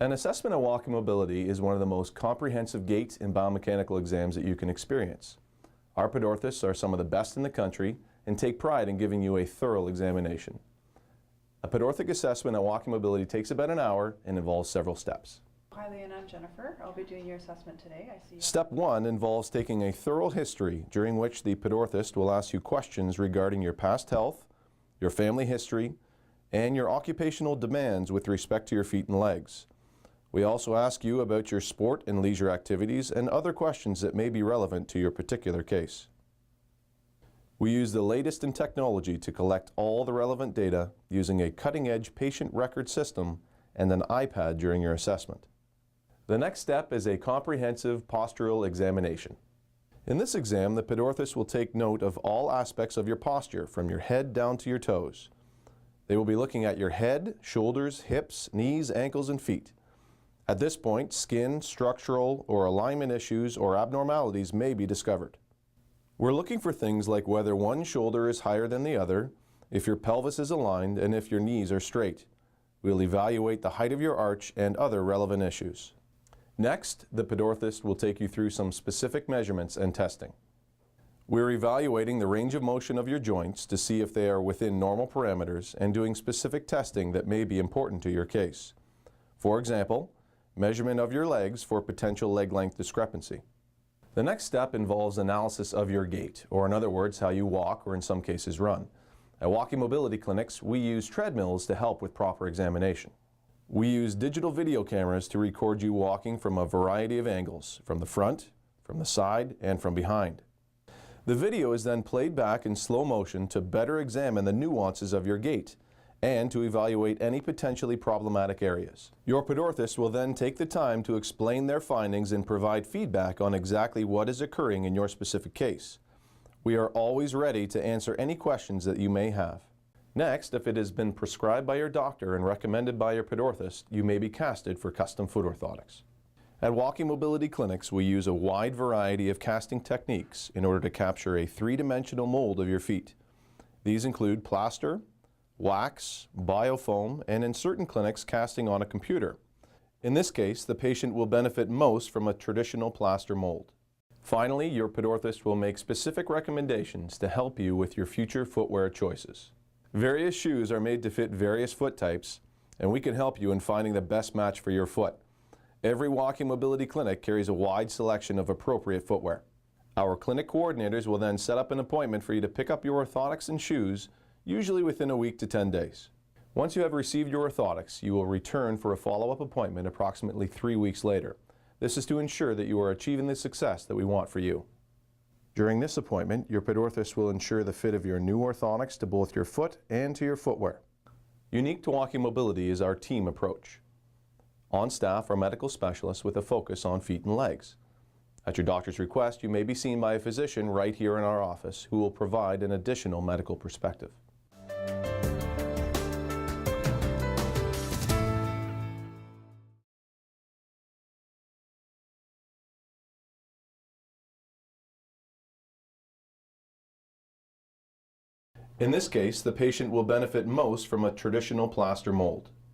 An assessment of walking mobility is one of the most comprehensive gait and biomechanical exams that you can experience. Our podorthists are some of the best in the country and take pride in giving you a thorough examination. A podorthic assessment of walking mobility takes about an hour and involves several steps. Hi Leanne, I'm Jennifer. I'll be doing your assessment today. Step 1 involves taking a thorough history, during which the podorthist will ask you questions regarding your past health, your family history, and your occupational demands with respect to your feet and legs. We also ask you about your sport and leisure activities and other questions that may be relevant to your particular case. We use the latest in technology to collect all the relevant data using a cutting-edge patient record system and an iPad during your assessment. The next step is a comprehensive postural examination. In this exam, the podorthist will take note of all aspects of your posture from your head down to your toes. They will be looking at your head, shoulders, hips, knees, ankles, and feet. At this point, skin, structural, or alignment issues or abnormalities may be discovered. We're looking for things like whether one shoulder is higher than the other, if your pelvis is aligned, and if your knees are straight. We'll evaluate the height of your arch and other relevant issues. Next, the podorthist will take you through some specific measurements and testing. We're evaluating the range of motion of your joints to see if they are within normal parameters and doing specific testing that may be important to your case. For example, measurement of your legs for potential leg length discrepancy. The next step involves analysis of your gait, or in other words, how you walk or in some cases run. At walking mobility clinics, we use treadmills to help with proper examination. We use digital video cameras to record you walking from a variety of angles, from the front, from the side, and from behind. The video is then played back in slow motion to better examine the nuances of your gait and to evaluate any potentially problematic areas. Your podorthist will then take the time to explain their findings and provide feedback on exactly what is occurring in your specific case. We are always ready to answer any questions that you may have. Next, if it has been prescribed by your doctor and recommended by your podorthist, you may be casted for custom foot orthotics. At walking mobility clinics, we use a wide variety of casting techniques in order to capture a three-dimensional mold of your feet. These include plaster, wax, biofoam, and in certain clinics, casting on a computer. In this case, the patient will benefit most from a traditional plaster mold. Finally, your podorthist will make specific recommendations to help you with your future footwear choices. Various shoes are made to fit various foot types, and we can help you in finding the best match for your foot. Every walking mobility clinic carries a wide selection of appropriate footwear. Our clinic coordinators will then set up an appointment for you to pick up your orthotics and shoes, usually within a week to 10 days. Once you have received your orthotics, you will return for a follow-up appointment approximately 3 weeks later. This is to ensure that you are achieving the success that we want for you. During this appointment, your podorthist will ensure the fit of your new orthotics to both your foot and to your footwear. Unique to walking mobility is our team approach. On staff are medical specialists with a focus on feet and legs. At your doctor's request, you may be seen by a physician right here in our office who will provide an additional medical perspective. In this case, the patient will benefit most from a traditional plaster mold.